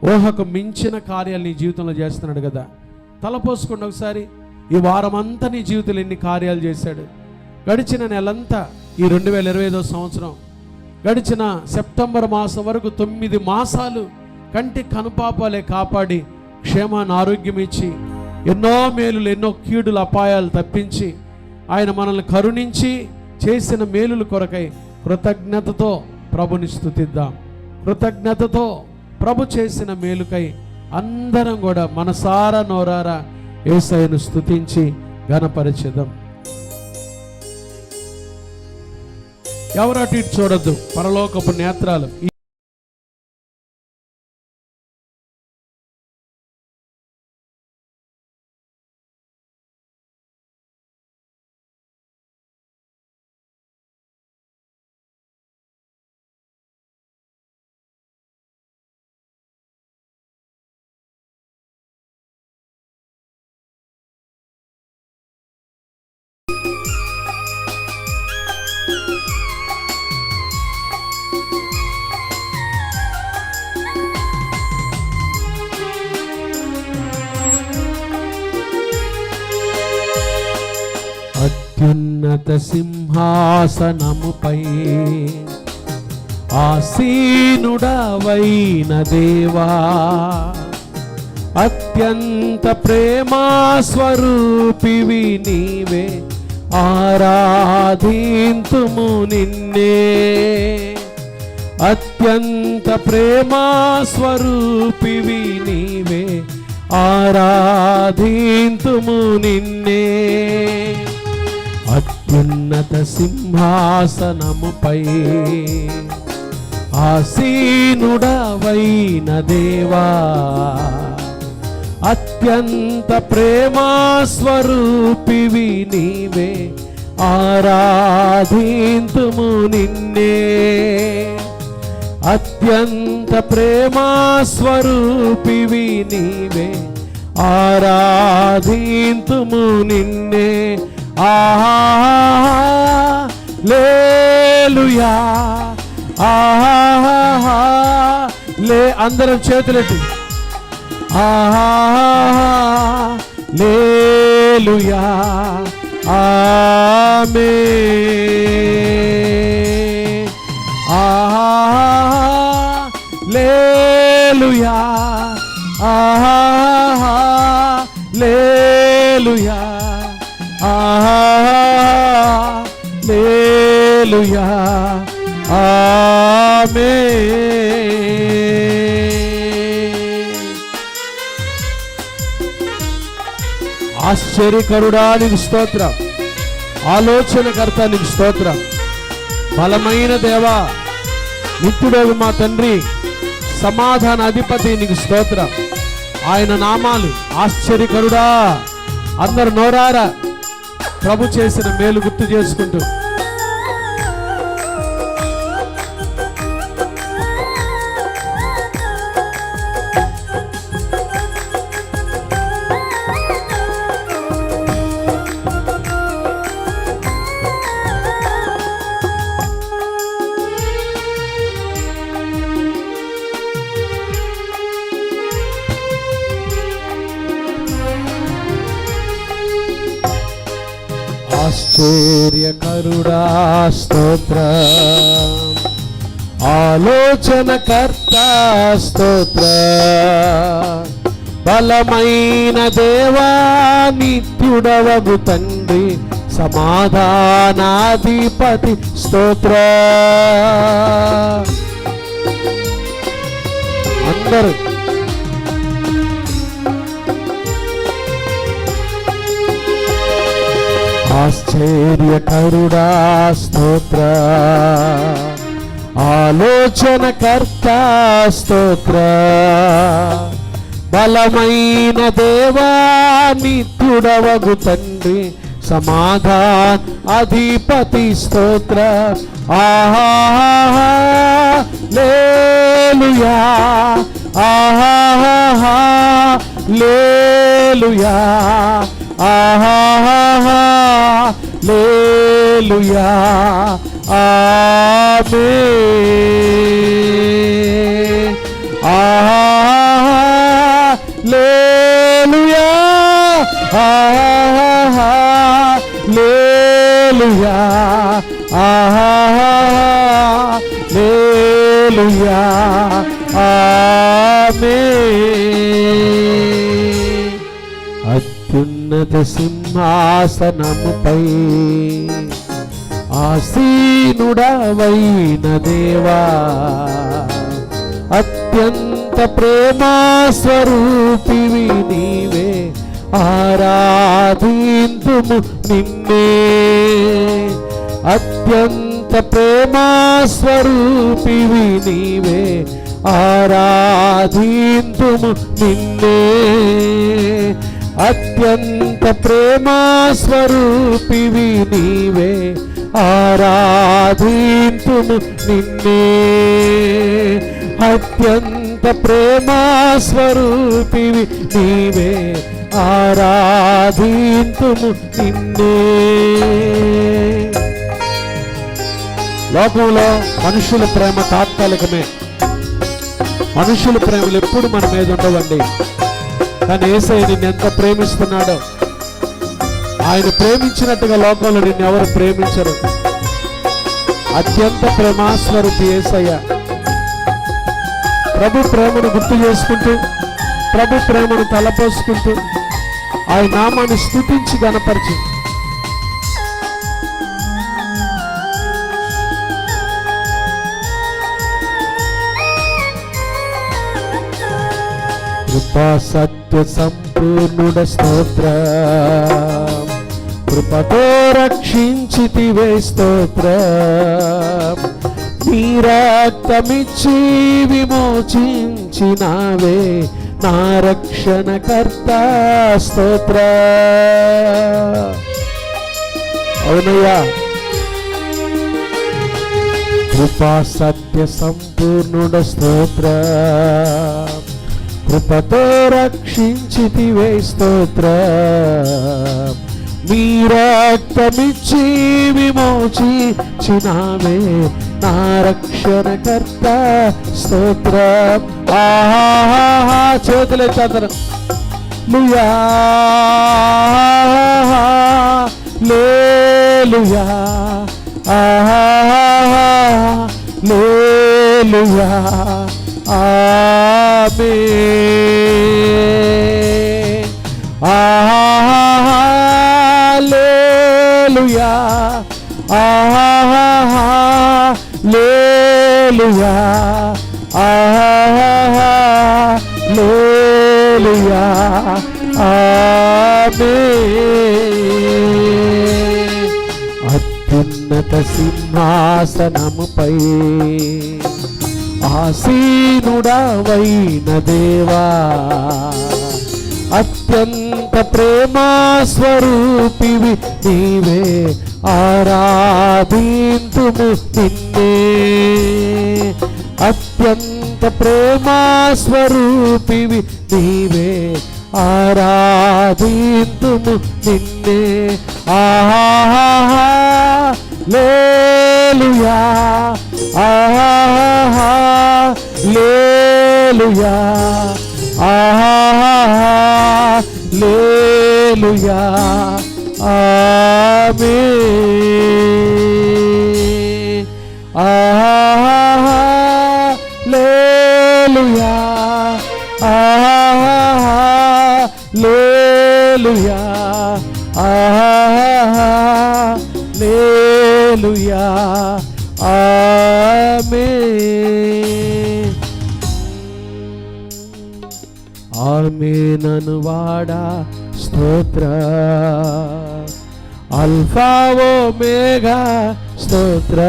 ఊహకు మించిన కార్యాలు నీ జీవితంలో చేస్తున్నాడు కదా. తలపోసుకోండి ఒకసారి. ఈ వారం అంతా నీ జీవితంలో ఎన్ని కార్యాలు చేశాడు. గడిచిన నెలంతా, ఈ 2025వ సంవత్సరం గడిచిన సెప్టెంబర్ మాసం వరకు 9 మాసాలు కంటి కనుపాపాలే కాపాడి క్షేమాన్ని ఆరోగ్యం ఇచ్చి ఎన్నో మేలులు, ఎన్నో కీడులు, అపాయాలు తప్పించి ఆయన మనల్ని కరుణించి చేసిన మేలుల కొరకై కృతజ్ఞతతో ప్రభుని స్తుతిద్దాం. కృతజ్ఞతతో ప్రభు చేసిన మేలుకై అందరం కూడా మనసారా నోరారా యేసయ్యను స్తుతించి ఘనపరిచెదం. ఎవరు అటు ఇటు చూడొద్దు, పరలోకపు నేత్రాలు. అత్యున్నత సింహాసనముపై ఆసీనుడవైన దేవా, అత్యంత ప్రేమా స్వరూపివి నీవే, ఆరాధింతుము నిన్నే. అత్యంత ప్రేమా స్వరూపివి నీవే, ఆరాధింతుము నిన్నే. అత్యున్నత సింహాసనముపై ఆసీనుడవైన దేవా, అత్యంత ప్రేమా స్వరూపివి నీవే, ఆరాధింతుము నిన్నే. అత్యంత ప్రేమా స్వరూపివి నీవే, ఆరాధింతుము నిన్నే. హల్లెలూయా, అందరం చేతులెత్తి హల్లెలూయా, ఆమేన్. హల్లెలూయా, హల్లెలూయా, హల్లెలూయా, ఆమేన్. ఆశ్చర్యకరుడా నీకు స్తోత్రం, ఆలోచనకర్త నీకు స్తోత్రం, బలమైన దేవా, నిత్యుడగు మా తండ్రి, సమాధాన అధిపతి నీకు స్తోత్రం. ఆయన నామాలు ఆశ్చర్యకరుడా. అందరు నోరారా ప్రభు చేసిన మేలు గుర్తు చేసుకుంటూ ఆశ్చర్యకరుడా స్తోత్రం, ఆలోచనకర్త స్తోత్రం, బలమైన దేవా, నిత్యుడవగు తండ్రి, సమాధానాధిపతి స్తోత్రం. అందరూ ఆశ్చర్యకరుడా స్తోత్ర, ఆలోచనకర్త స్తోత్ర, బలమైన దేవా, నిత్యుడవగు తండ్రి, సమాధాన అధిపతి స్తోత్ర. హల్లెలూయా, హల్లెలూయా, హల్లెలూయా, ఆమేన్. హల్లెలూయా, హల్లెలూయా, హల్లెలూయా, ఆమేన్. అత్యున్నత సింహాసనముపై ఆసీనుడవైన దేవా, అత్యంత ప్రేమా స్వరూపివి నీవే, ఆరాధింతుము నిన్నే. అత్యంత ప్రేమా స్వరూపివి నీవే, ఆరాధింతుము నిన్నే. అత్యంత ప్రేమా స్వరూపివి నీవే, ఆరాధింతుము నిన్నే. అత్యంత ప్రేమా స్వరూపివి నీవే, ఆరాధింతుము నిన్నే. లోకంలో మనుషుల ప్రేమ తాత్కాలికమే, మనుషుల ప్రేమలు ఎప్పుడు మన మీద ఉండవండి. కానీ యేసయ్య నిన్ను ఎంత ప్రేమిస్తున్నాడో, ఆయన ప్రేమించినట్టుగా లోకంలో నిన్ను ఎవరు ప్రేమించరు. అత్యంత ప్రేమాస్వరూపి యేసయ్య. ప్రభు ప్రేమను గుర్తు చేసుకుంటూ, ప్రభు ప్రేమను తలపోసుకుంటూ, ఆయన నామాన్ని స్తుతించి గణపరిచి కృపా సత్య సంపూర్ణుడ స్తోత్రం, కృపతో రక్షించితివే స్తోత్రం. నీ రక్తమిచ్చి విమోచించినావే నా రక్షణకర్త స్తోత్రం. అవునయ్యా, కృపా సత్య సంపూర్ణుడ స్తోత్రం, కృపతో రక్షించితివే స్తోత్రం. నీ రక్తమిచ్చి విమోచించినావే నా రక్షణకర్త స్తోత్రం. ఆహా, చేతులెత్తారు. లుయా లేలుయా, ఆహా లేలుయా, ఆమేన్. హల్లెలూయా, హల్లెలూయా, హల్లెలూయా, ఆమేన్. అత్యున్నత సింహాసనముపై ఆసీనుడవైన దేవా, అత్యంత ప్రేమా స్వరూపివి నీవే, ఆరాధింతుము నిన్నే. అత్యంత ప్రేమా స్వరూపివి నీవే, ఆరాధింతుము నిన్నే. హల్లెలూయా, హల్లెలూయా, హల్లెలూయా, ఆమేన్. హల్లెలూయా, హల్లెలూయా, హల్లెలూయా, ఆమేన్. ఆమేనను వాడా స్తోత్ర, అల్ఫా ఓమేగా స్తోత్ర.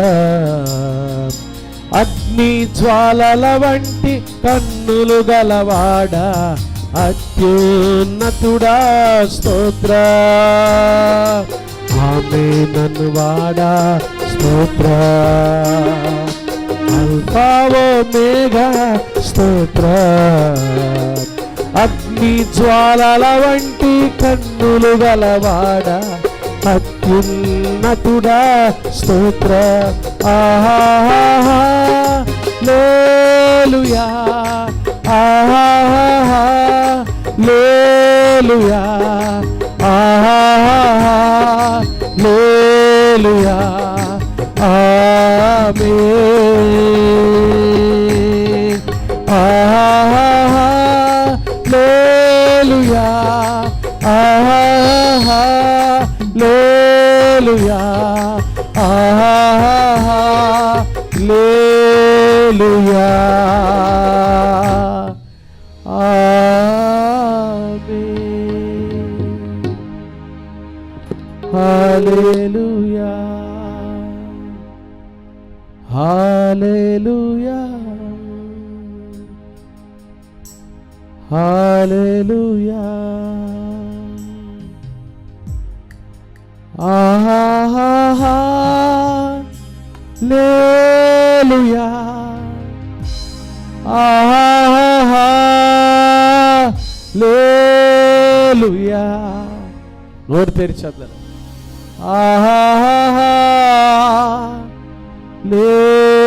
అగ్ని జ్వాలల వంటి కన్నులు గలవాడా, అత్యున్నతుడా స్తోత్ర. ఆమేనను వాడా స్తోత్ర, అల్ఫా ఓమేగా స్తోత్ర. అగ్ని జ్వాలల వంటి కన్నులు గలవాడా, అత్యున్నతుడా స్తోత్ర. హల్లెలూయా, హల్లెలూయా, హల్లెలూయా ఆమేన్ హల్లెలూయా హల్లెలూయా హల్లెలూయా హల్లెలూయా హల్లెలూయా హల్లెలూయా హల్లెలూయా హల్లెలూయా నోరు తెరిచేద్దాం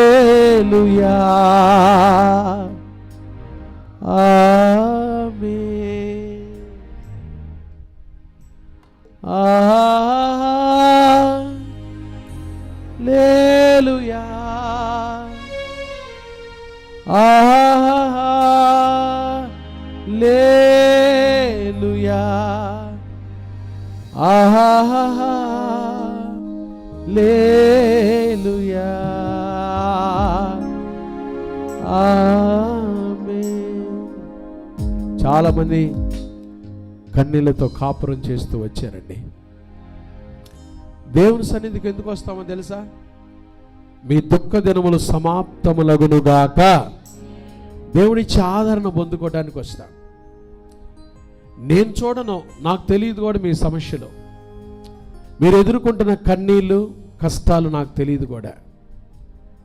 హల్లెలూయా ఆమేన్ హల్లెలూయా హల్లెలూయా హల్లెలూయా ఆమేన్. చాలామంది కన్నీళ్లతో కాపురం చేస్తూ వచ్చారండి. దేవుని సన్నిధికి ఎందుకు వస్తామో తెలుసా? మీ దుఃఖ దినములు సమాప్తములగునుగాక దేవుడిచ్చి ఆదరణ పొందుకోవడానికి వస్తా. నేను చూడను, నాకు తెలియదు కూడా మీ సమస్యలు, మీరు ఎదుర్కొంటున్న కన్నీళ్ళు కష్టాలు నాకు తెలియదు కూడా.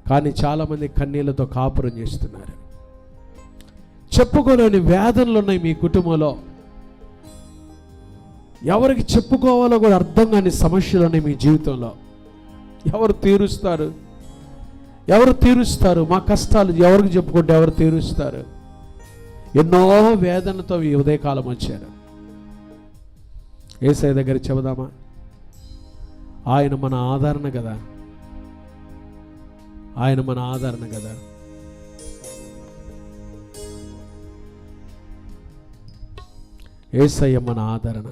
కానీ చాలామంది కన్నీళ్లతో కాపురం చేస్తున్నారు. చెప్పుకోలేని వేదనలు ఉన్నాయి మీ కుటుంబంలో. ఎవరికి చెప్పుకోవాలో కూడా అర్థం కాని సమస్యలు ఉన్నాయి మీ జీవితంలో. ఎవరు తీరుస్తారు? ఎవరు తీరుస్తారు మా కష్టాలు? ఎవరికి చెప్పుకుంటే ఎవరు తీరుస్తారు? ఎన్నో వేదనతో ఈ ఉదయకాలం వచ్చారు. యేసయ్య దగ్గర చెబుదామా? ఆయన మన ఆదరణ కదా, ఆయన మన ఆదరణ కదా. యేసయ్య మన ఆదరణ.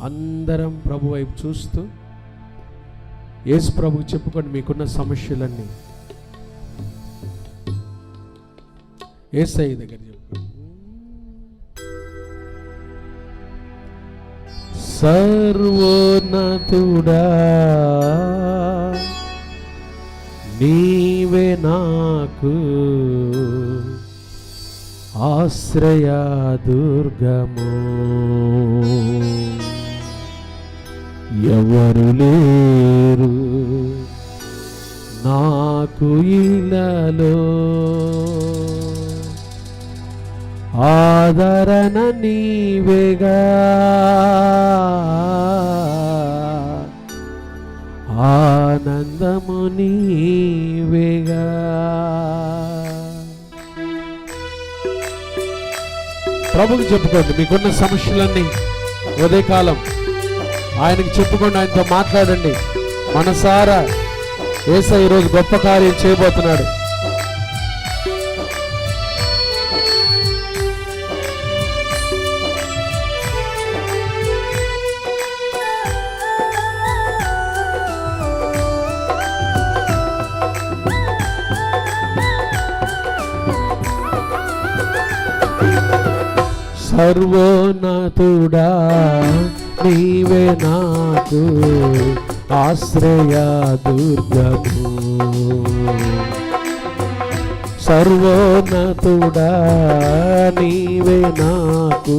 అందరం ప్రభు వైపు చూస్తూ యేసు ప్రభుకు చెప్పుకోండి మీకున్న సమస్యలన్నీ. యేసయ్య దగ్గర చెప్పుకోండి. సర్వోన్నతుడా నీవే నాకు ఆశ్రయ దుర్గము, ఎవరు లేరు నాకు ఇలలో, ఆదరణ నీవేగా, ఆనందము నీవేగా. ప్రభుకి చెప్పుకోండి మీకున్న సమస్యలన్నీ. ఉదయకాలం ఆయనకి చెప్పుకోండి, ఆయనతో మాట్లాడండి మనసారా. యేసయ్య ఈరోజు గొప్ప కార్యం చేయబోతున్నాడు. సర్వోన్నతుడా నీవే నాకు ఆశ్రయ దుర్గము, సర్వోన్నతుడా నీవే నాకు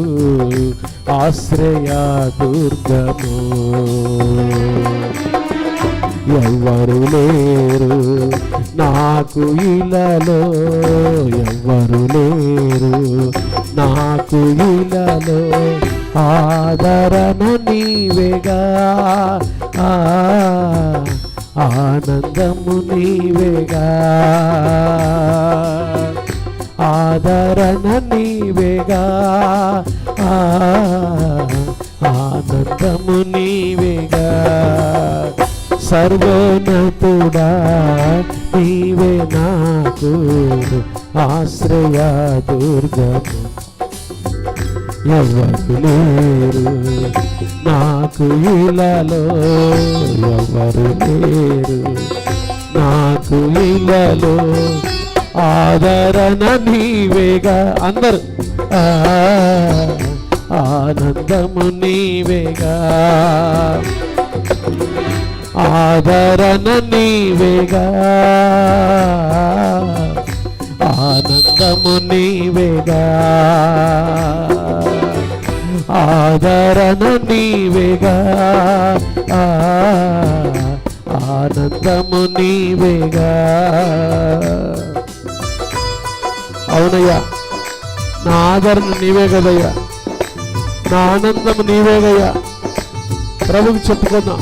ఆశ్రయ దుర్గము, ఎవ్వరు లేరు నాకు ఇలలో, ఎవ్వరు లేరు నాకు ఇలలో, ఆదరణ నీవేగా, ఆనందము నీవేగా, ఆదరణ నీవేగా, నీవేగా, సర్వోన్నతుడా నీవే నాకు ఆశ్రయ దుర్గము. ఎవరు లేరు నాకు ఇలాలో, ఎవరు లేరు నాకు ఇలాలో, ఆదరణ నీవేగా. అందరు ఆనందము నీవేగా, ఆదరణ నీవేగా, ఆనందము నీవేగా, ఆదరణ నీవేగా, ఆనందము నీవేగా. అవునయ్యా, నా ఆదరణ నీవే కదయ్యా, నా ఆనందము నీవేగయ్యా. ప్రభుకి చెప్పుకుందాం.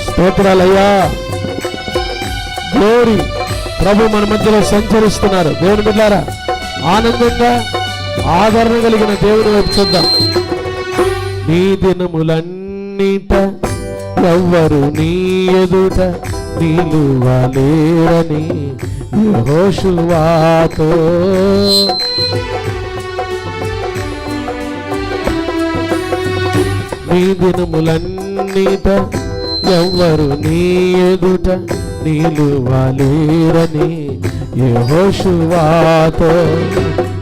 స్తోత్రాలయ్యా, గ్లోరీ. ప్రభు మన మధ్యలో సంచరిస్తున్నారు. దేవుని బిడ్డలారా, ఆనందంగా ఆదరణ కలిగిన దేవుని వైపు చూద్దాం. నీ దినములన్నిట ఎవ్వరు నీ ఎదుట నిలువలేరని యెహోషువతో నీ దినములన్నిట ఎవ్వరు నీ ఎదుట నిలువలేరని యెహోషువతో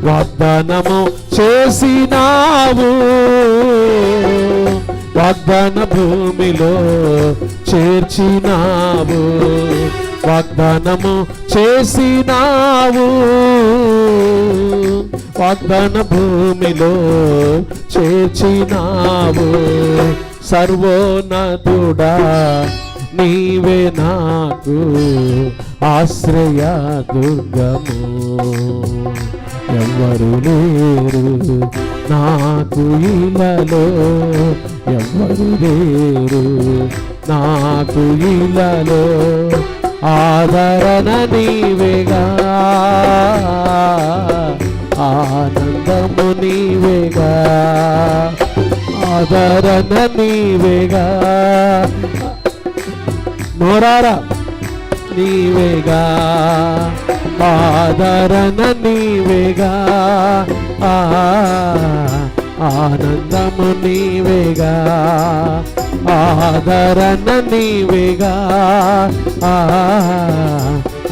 వాగ్దానము చేసినావు, వాగ్దాన భూమిలో చేర్చినావు, వాగ్దానము చేసినావు, వాగ్దాన భూమిలో చేర్చినావు. సర్వోన్నతుడా నీవే నాకు ఆశ్రయ దుర్గము. ఎవ్వరు లేరు నాకు ఇలాలో, ఎవ్వరు లేరు నాకు ఇలాలో, ఆదరణ నీవేగా, ఆనందము నీవేగా, ఆదరణ నీవేగా. నోరారా, నీవేగా, ఆదరణ నీవేగా, ఆనందము నీవేగా, ఆదరణ నీవేగా,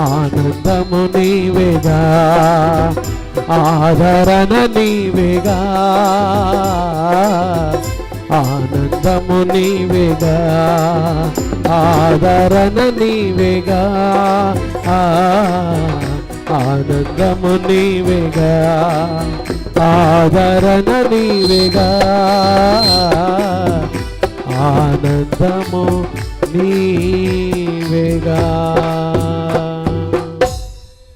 ఆనందము నీవేగా, ఆదరణ నీవేగా, ఆనందము నీవేగా, ఆదరణ నీవేగా, ఆనందము నీవేగా, ఆదరణ నీవేగా, ఆనందము నీవేగా.